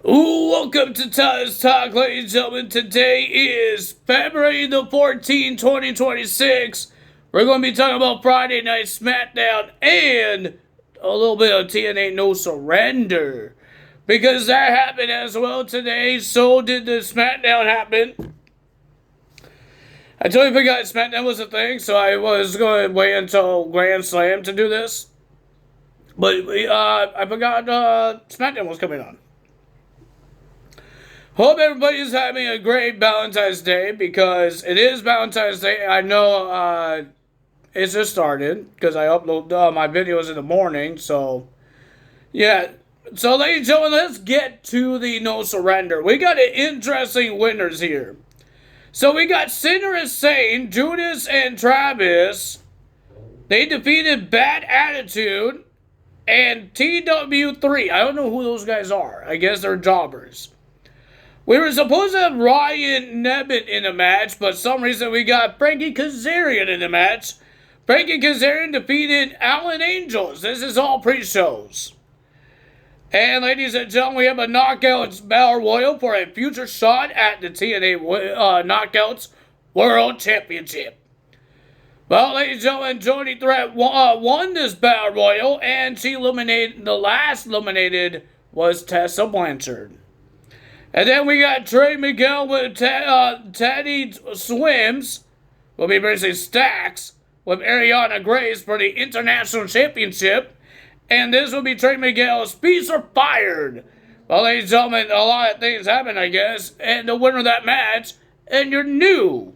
Welcome to Tyler's Talk, ladies and gentlemen. Today is February the 14th, 2026. We're going to be talking about Friday Night Smackdown and a little bit of TNA No Surrender. Because that happened as well today, so did the Smackdown happen. I totally forgot Smackdown was a thing, so I was going to wait until Grand Slam to do this. But I forgot Smackdown was coming on. Hope everybody's having a great Valentine's Day, because it is Valentine's Day. I know it just started because I upload my videos in the morning. So, yeah. So, ladies and gentlemen, let's get to the No Surrender. We got an interesting winners here. So, we got Sinner and Sane, Judas and Travis. They defeated Bad Attitude and TW3. I don't know who those guys are. I guess they're jobbers. We were supposed to have Ryan Nebbit in the match, but for some reason we got Frankie Kazarian in the match. Frankie Kazarian defeated Alan Angels. This is all pre-shows. And ladies and gentlemen, we have a Knockouts Battle Royal for a future shot at the TNA Knockouts World Championship. Well, ladies and gentlemen, Jody Threat won this Battle Royal, and she eliminated, the last eliminated was Tessa Blanchard. And then we got Trey Miguel with Teddy Swims. We'll be bringing Stacks with Ariana Grace for the International Championship. And this will be Trey Miguel's Speeds Are Fired. Well, ladies and gentlemen, a lot of things happen, I guess. And the winner of that match, and your new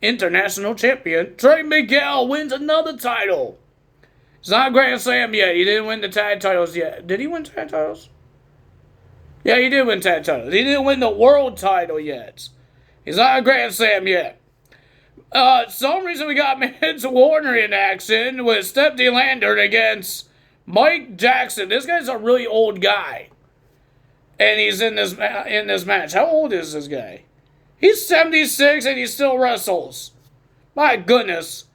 International Champion, Trey Miguel, wins another title. It's not Grand Slam yet. He didn't win the tag titles yet. Did he win tag titles? Yeah, he did win tag titles. He didn't win the world title yet. He's not a Grand Slam yet. Some reason we got Vince Warner in action with Steph DeLander against Mike Jackson. This guy's a really old guy, and he's in this match. How old is this guy? He's 76 and he still wrestles. My goodness.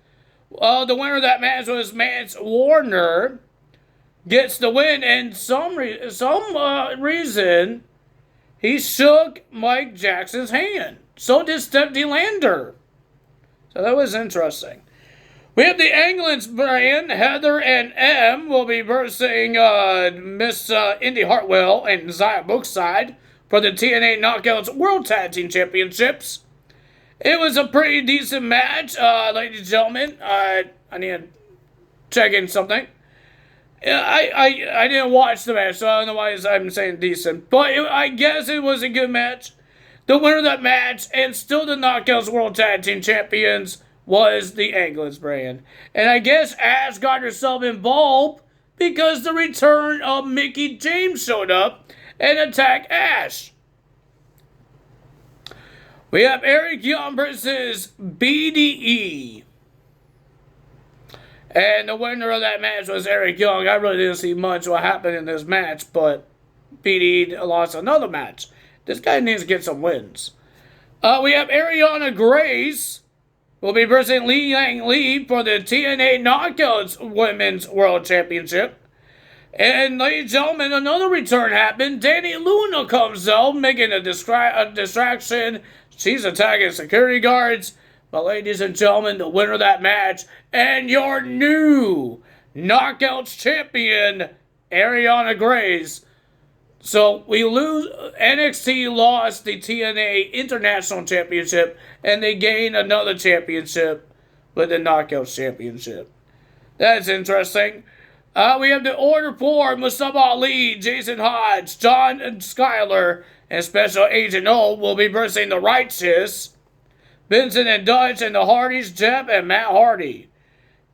The winner of that match was Vince Warner. Gets the win, and some reason he shook Mike Jackson's hand. So did Steph DeLander. So that was interesting. We have the England's brand, Heather and M, will be versing Miss Indy Hartwell and Zaya Brookside for the TNA Knockouts World Tag Team Championships. It was a pretty decent match, ladies and gentlemen. I need to check in something. I didn't watch the match, so I don't know why I'm saying decent. But I guess it was a good match. The winner of that match, and still the Knockouts World Tag Team Champions, was the England's brand. And I guess Ash got herself involved because the return of Mickie James showed up and attacked Ash. We have Eric Young versus BDE. And the winner of that match was Eric Young. I really didn't see much what happened in this match, but BD lost another match. This guy needs to get some wins. We have Ariana Grace will be versing Li Yang Lee for the TNA Knockouts Women's World Championship. And ladies and gentlemen, another return happened. Danny Luna comes out, making a distraction. She's attacking security guards. But ladies and gentlemen, the winner of that match, and your new Knockouts champion, Ariana Grace. So we lose. NXT lost the TNA International Championship, and they gained another championship with the Knockouts Championship. That's interesting. We have the Order 4, Mustafa Ali, Jason Hodge, John Skyler, and Special Agent O will be versing the Righteous, Vincent and Dutch, and the Hardys, Jeff and Matt Hardy.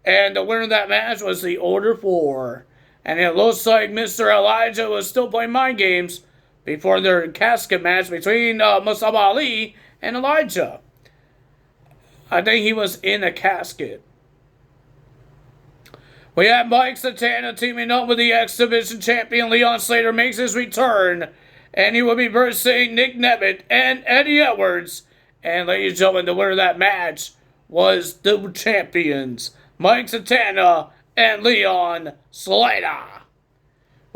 And the winner of that match was the Order 4. And it looks like Mr. Elijah was still playing mind games before their casket match between Mustafa Ali and Elijah. I think he was in a casket. We have Mike Santana teaming up with the X Division champion Leon Slater makes his return. And he will be versing Nick Nebbit and Eddie Edwards. And ladies and gentlemen, the winner of that match was the champions, Mike Santana and Leon Slater.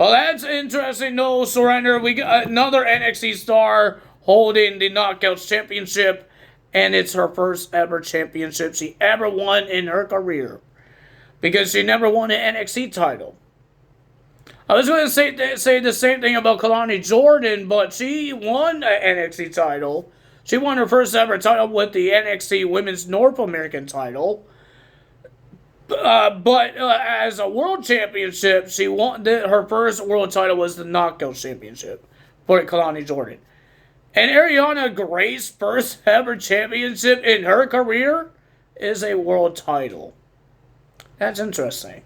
Well, that's interesting. No surrender. We got another NXT star holding the Knockouts Championship, and it's her first ever championship she ever won in her career, because she never won an NXT title. I was going to say the same thing about Kalani Jordan, but she won an NXT title. She won her first ever title with the NXT Women's North American title. But as a world championship, she won her first world title was the Knockout Championship for Kalani Jordan. And Ariana Gray's first ever championship in her career is a world title. That's interesting.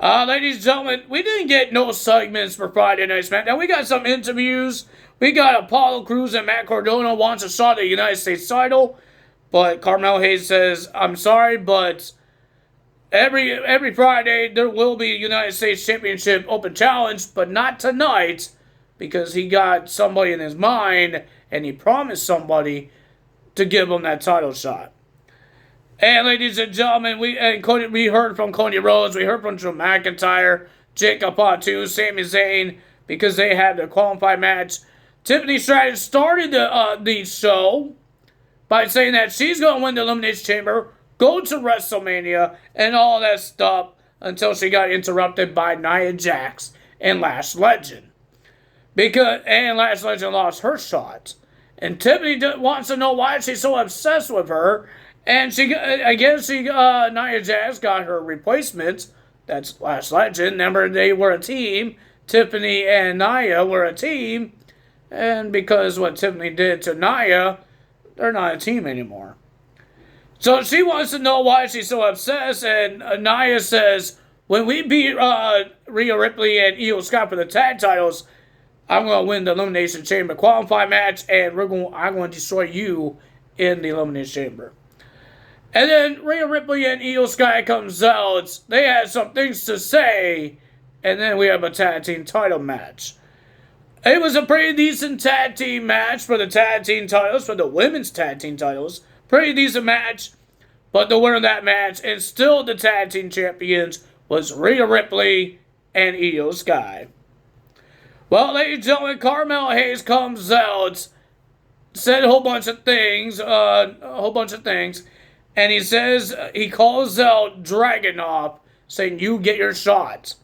Ladies and gentlemen, we didn't get no segments for Friday Night SmackDown. We got some interviews. We got Apollo Crews and Matt Cardona wants a shot at the United States title. But Carmelo Hayes says, I'm sorry, but every Friday there will be a United States Championship Open Challenge, but not tonight, because he got somebody in his mind and he promised somebody to give him that title shot. And ladies and gentlemen, we heard from Cody Rhodes, we heard from Drew McIntyre, Jacob Fatu, Sami Zayn, because they had their qualifying match. Tiffany Stratton started the show by saying that she's going to win the Elimination Chamber, go to WrestleMania, and all that stuff, until she got interrupted by Nia Jax and Lash Legend. And Lash Legend lost her shot. And Tiffany wants to know why she's so obsessed with her. And Nia Jax got her replacement. That's Lash Legend. Remember, they were a team. Tiffany and Nia were a team. And because what Tiffany did to Nia, they're not a team anymore. So she wants to know why she's so obsessed. And Nia says, when we beat Rhea Ripley and Io Scott for the tag titles, I'm going to win the Elimination Chamber qualifying match. And I'm going to destroy you in the Elimination Chamber. And then Rhea Ripley and Io Sky comes out. They had some things to say. And then we have a tag team title match. It was a pretty decent tag team match for the tag team titles, for the women's tag team titles. Pretty decent match. But the winner of that match, and still the tag team champions, was Rhea Ripley and Io Sky. Well, ladies and gentlemen, Carmelo Hayes comes out, said a whole bunch of things, and he says, he calls out Dragunov, saying, you get your shot.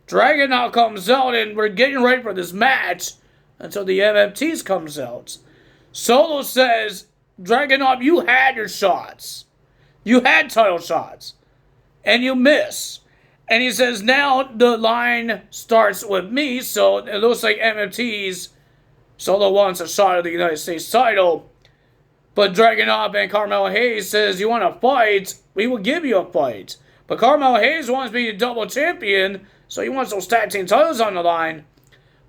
Dragunov comes out, and we're getting ready for this match until the MFTs comes out. Solo says, Dragunov, you had your shots. You had title shots. And you miss. And he says, now the line starts with me, so it looks like MFTs, Solo wants a shot at the United States title. But Dragunov and Carmelo Hayes says, you want a fight? We will give you a fight. But Carmelo Hayes wants to be a double champion, so he wants those tag team titles on the line.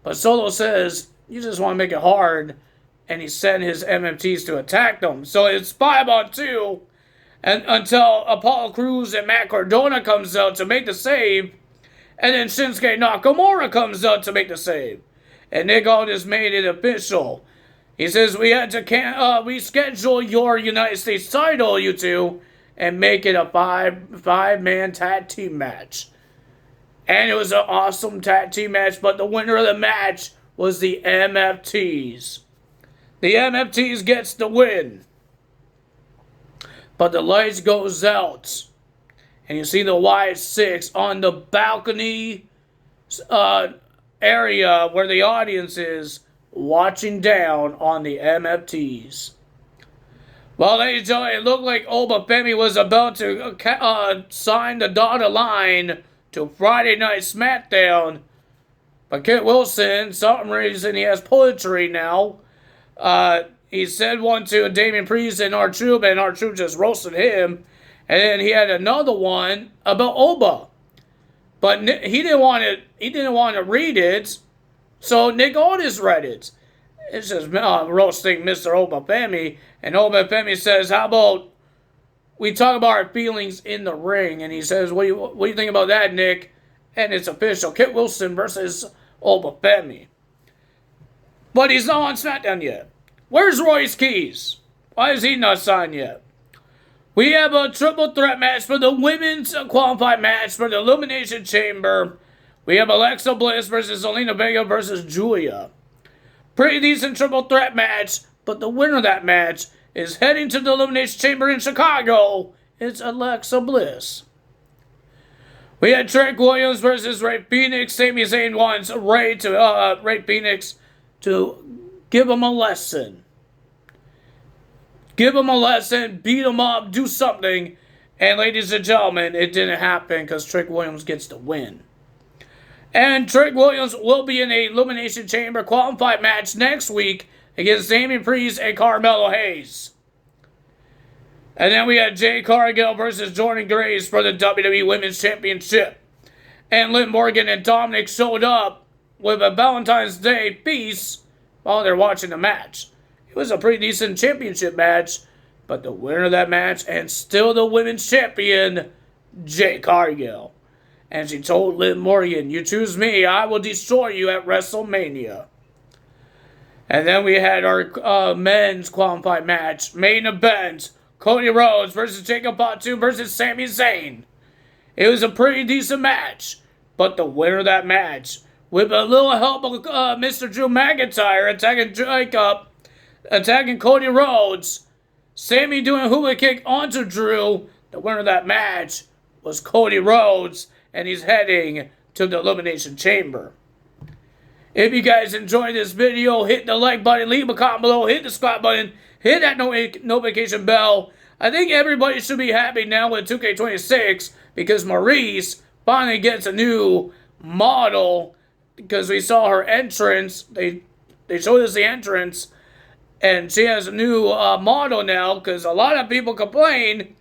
But Solo says, you just want to make it hard. And he sent his MFTs to attack them. So it's 5-on-2. And until Apollo Crews and Matt Cardona comes out to make the save. And then Shinsuke Nakamura comes out to make the save. And Nick Aldis made it official. He says, we had to reschedule your United States title, you two, and make it a five-man tag team match. And it was an awesome tag team match, but the winner of the match was the MFTs. The MFTs gets the win. But the lights goes out. And you see the Y6 on the balcony area where the audience is watching down on the MFTs. Well, ladies and gentlemen, it looked like Oba Femi was about to sign the dotted line to Friday Night SmackDown. But Kit Wilson, for some reason, he has poetry now. He said one to Damian Priest and R-Truth, and R-Truth just roasted him. And then he had another one about Oba. But he didn't want to read it, so Nick Aldis read it. It says, roasting Mr. Oba Femi. And Oba Femi says, how about we talk about our feelings in the ring? And he says, what do you think about that, Nick? And it's official. Kit Wilson versus Oba Femi. But he's not on SmackDown yet. Where's Royce Keys? Why is he not signed yet? We have a triple threat match for the women's qualified match for the Elimination Chamber. We have Alexa Bliss versus Zelina Vega versus Julia. Pretty decent triple threat match, but the winner of that match is heading to the Elimination Chamber in Chicago. It's Alexa Bliss. We had Trick Williams versus Ray Phoenix. Sami Zayn wants Ray Phoenix to give him a lesson. Give him a lesson, beat him up, do something. And ladies and gentlemen, it didn't happen because Trick Williams gets the win. And Trick Williams will be in a Elimination Chamber qualified match next week against Damian Priest and Carmelo Hayes. And then we had Jade Cargill versus Jordan Grace for the WWE Women's Championship. And Liv Morgan and Dominic showed up with a Valentine's Day feast while they're watching the match. It was a pretty decent championship match, but the winner of that match and still the women's champion, Jade Cargill. And she told Liv Morgan, "You choose me, I will destroy you at WrestleMania." And then we had our men's qualified match, main event, Cody Rhodes versus Jacob Fatu versus Sami Zayn. It was a pretty decent match, but the winner of that match, with a little help of Mr. Drew McIntyre attacking Jacob, attacking Cody Rhodes, Sami doing a hula kick onto Drew, the winner of that match was Cody Rhodes, and he's heading to the Elimination Chamber. If you guys enjoyed this video, hit the like button, leave a comment below, hit the subscribe button, hit that notification bell. I think everybody should be happy now with 2K26 because Maurice finally gets a new model because we saw her entrance. They showed us the entrance, and she has a new model now because a lot of people complain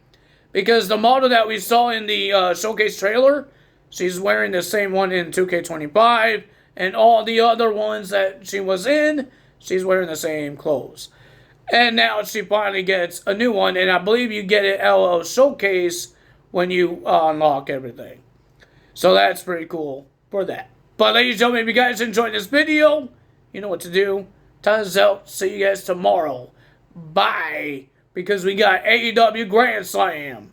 because the model that we saw in the showcase trailer, she's wearing the same one in 2K25, and all the other ones that she was in, she's wearing the same clothes. And now she finally gets a new one, and I believe you get it out of showcase when you unlock everything. So that's pretty cool for that. But ladies and gentlemen, if you guys enjoyed this video, you know what to do. Time is out. See you guys tomorrow. Bye. Because we got AEW Grand Slam.